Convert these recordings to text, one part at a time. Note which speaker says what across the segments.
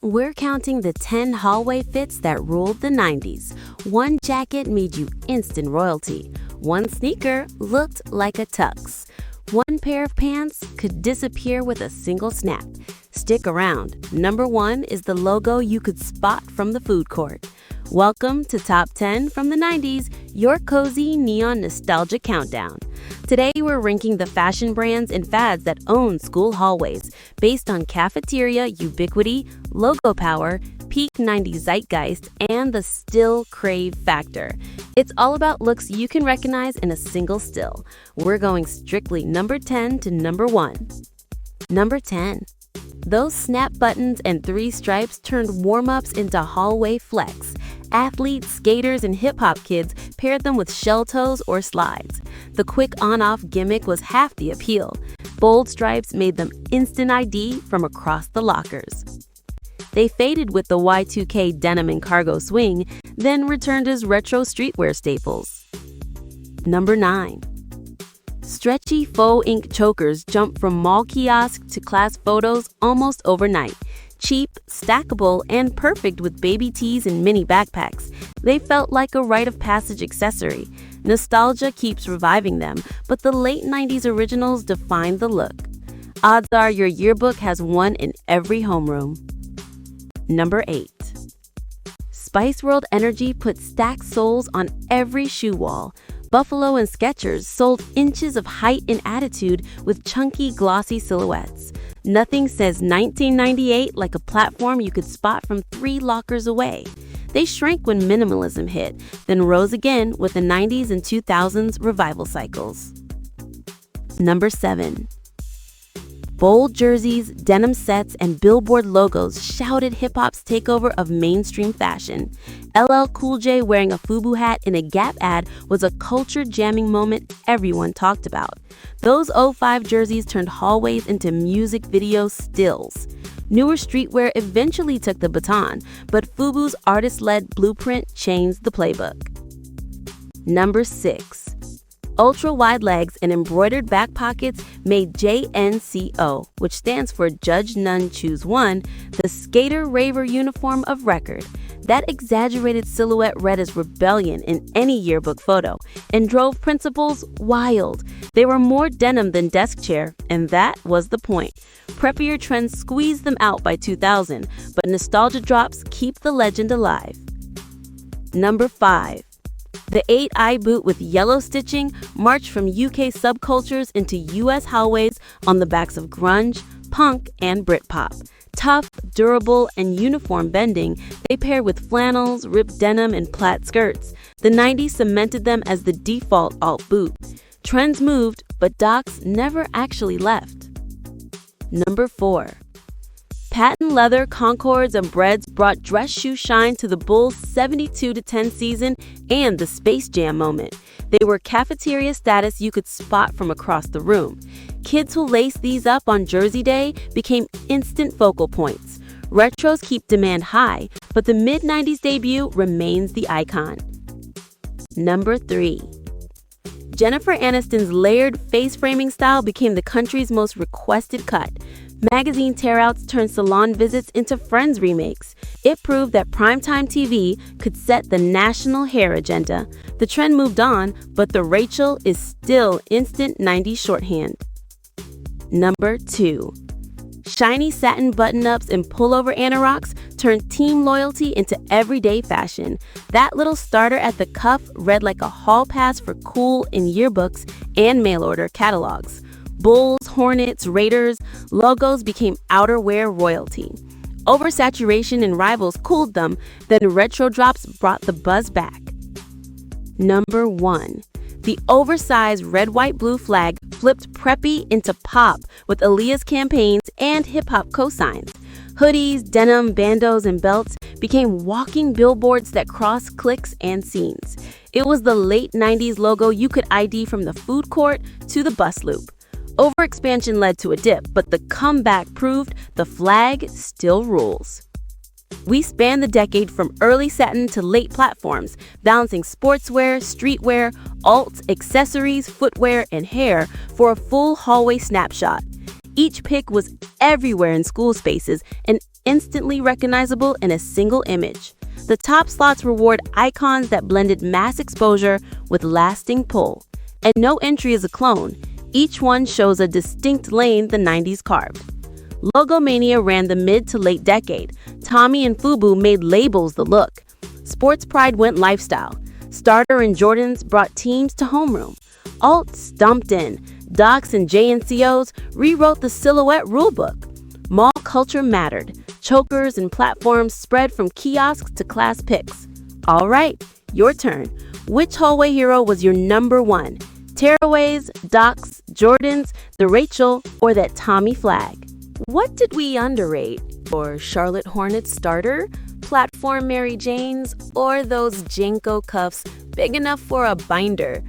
Speaker 1: We're counting the 10 hallway fits that ruled the 90s. One jacket made you instant royalty. One sneaker looked like a tux. One pair of pants could disappear with a single snap. Stick around. Number 1 is the logo you could spot from the food court. Welcome to Top 10 from the 90s, your cozy neon nostalgia countdown. Today we're ranking the fashion brands and fads that own school hallways based on cafeteria ubiquity, logo power, peak 90s zeitgeist, and the still crave factor. It's all about looks you can recognize in a single still. We're going strictly number 10 to number 1. Number 10. Those snap buttons and 3 stripes turned warm-ups into hallway flex. Athletes, skaters, and hip-hop kids paired them with shell toes or slides. The quick on-off gimmick was half the appeal. Bold stripes made them instant ID from across the lockers. They faded with the Y2K denim and cargo swing, then returned as retro streetwear staples. Number 9. Stretchy faux ink chokers jumped from mall kiosk to class photos almost overnight. Cheap, stackable, and perfect with baby tees and mini backpacks. They felt like a rite of passage accessory. Nostalgia keeps reviving them, but the late 90s originals defined the look. Odds are your yearbook has one in every homeroom. Number 8. Spice World Energy put stacked soles on every shoe wall. Buffalo and Skechers sold inches of height and attitude with chunky, glossy silhouettes. Nothing says 1998 like a platform you could spot from 3 lockers away. They shrank when minimalism hit, then rose again with the 90s and 2000s revival cycles. Number 7. Bold jerseys, denim sets, and billboard logos shouted hip-hop's takeover of mainstream fashion. LL Cool J wearing a FUBU hat in a Gap ad was a culture-jamming moment everyone talked about. Those '05 jerseys turned hallways into music video stills. Newer streetwear eventually took the baton, but FUBU's artist-led blueprint changed the playbook. Number 6. Ultra-wide legs and embroidered back pockets made JNCO, which stands for Judge None Choose One, the skater-raver uniform of record. That exaggerated silhouette read as rebellion in any yearbook photo and drove principals wild. They were more denim than desk chair, and that was the point. Preppier trends squeezed them out by 2000, but nostalgia drops keep the legend alive. Number 5. The 8-eye boot with yellow stitching marched from UK subcultures into US hallways on the backs of grunge, punk, and Britpop. Tough, durable, and uniform bending, they paired with flannels, ripped denim, and plaid skirts. The 90s cemented them as the default alt boot. Trends moved, but docs never actually left. Number 4. Patent leather Concords and Breads brought dress shoe shine to the Bulls' 72-10 season and the Space Jam moment. They were cafeteria status you could spot from across the room. Kids who laced these up on Jersey Day became instant focal points. Retros keep demand high, but the mid-90s debut remains the icon. Number 3. Jennifer Aniston's layered face framing style became the country's most requested cut. Magazine tear-outs turned salon visits into Friends remakes. It proved that primetime TV could set the national hair agenda. The trend moved on, but the Rachel is still instant 90s shorthand. Number 2. Shiny satin button-ups and pullover anoraks turned team loyalty into everyday fashion. That little starter at the cuff read like a hall pass for cool in yearbooks and mail-order catalogs. Bulls, Hornets, Raiders, logos became outerwear royalty. Oversaturation and rivals cooled them, then retro drops brought the buzz back. Number 1. The oversized red-white-blue flag flipped preppy into pop with Aaliyah's campaigns and hip-hop cosigns. Hoodies, denim, bandos, and belts became walking billboards that crossed cliques and scenes. It was the late 90s logo you could ID from the food court to the bus loop. Overexpansion led to a dip, but the comeback proved the flag still rules. We span the decade from early satin to late platforms, balancing sportswear, streetwear, alt, accessories, footwear, and hair for a full hallway snapshot. Each pick was everywhere in school spaces and instantly recognizable in a single image. The top slots reward icons that blended mass exposure with lasting pull. And no entry is a clone. Each one shows a distinct lane the 90s carved. Logomania ran the mid to late decade. Tommy and Fubu made labels the look. Sports pride went lifestyle. Starter and Jordans brought teams to homeroom. Alt stumped in. Docs and JNCOs rewrote the silhouette rulebook. Mall culture mattered. Chokers and platforms spread from kiosks to class picks. All right, your turn. Which hallway hero was your number one? Tearaways, Docs, Jordans, the Rachel, or that Tommy flag? What did we underrate? Or Charlotte Hornets starter, platform Mary Janes, or those Janko cuffs big enough for a binder?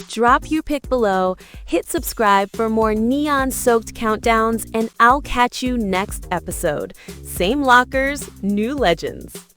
Speaker 1: Drop your pick below, hit subscribe for more neon-soaked countdowns, and I'll catch you next episode. Same lockers, new legends.